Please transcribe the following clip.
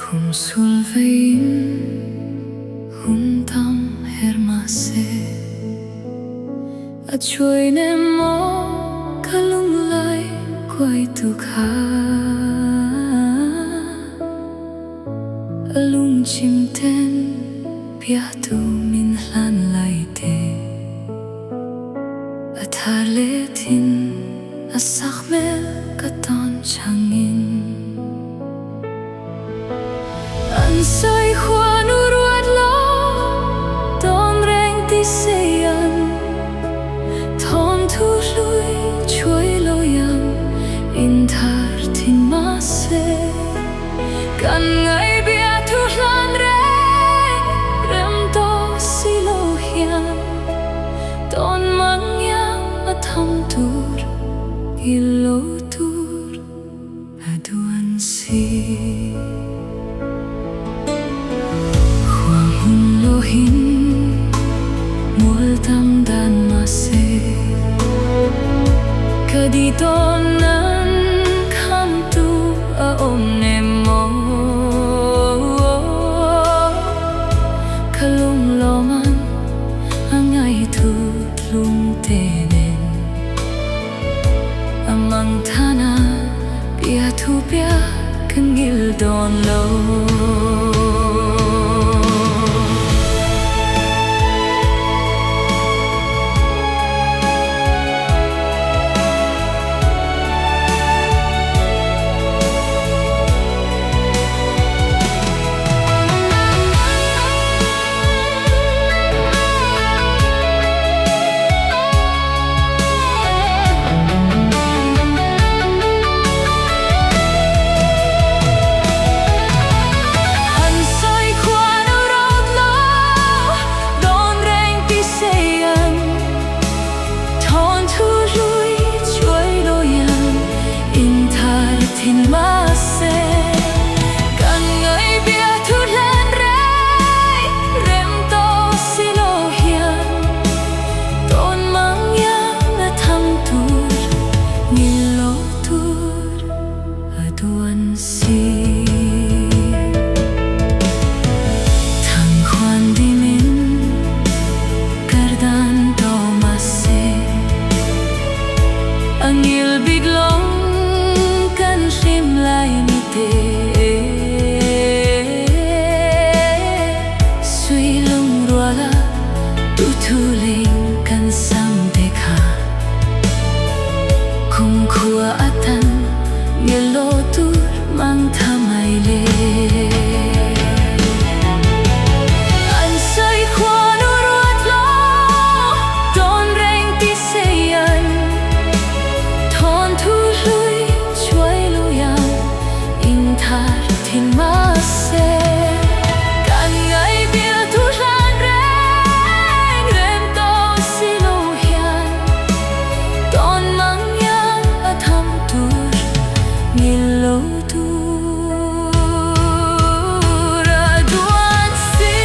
Hum sulvein hum tam hermase a chuối nem mo kalung lai quay tu kha lung chim ten pia tu min lan lai te a thar le tin a sak mel ka ton changin an soi khoan u ruat lo ton reng ti seyan thon thu lui chuối lo yang in thar tin ma se kan ngai bia thu lan re rem to si lo hian ton mang yang a tham tur ilo tur aduan si hin mul tam dan mase kadi tonan kham tu a om ne mo kalung loman angai tu lung tenen amang thana pia tu pia kangil don lo in ma se kan ngai bia thu lan rai rem to si lo hian ton mang yang na tham tur ni lo tur aduan si thang khoan di min kardan do ma se angil big long sim lai mi te suy lung rua la tu thu ling kan sam te kha kum khua atan ngel lo tur mang thamai le an sai khoan u ruat lo don reng ti seyan thon thu lui thar tin ma se kan ngai bia thu lan reng rem to si lo hian ton mang yang a tham tur ni lo tur aduan si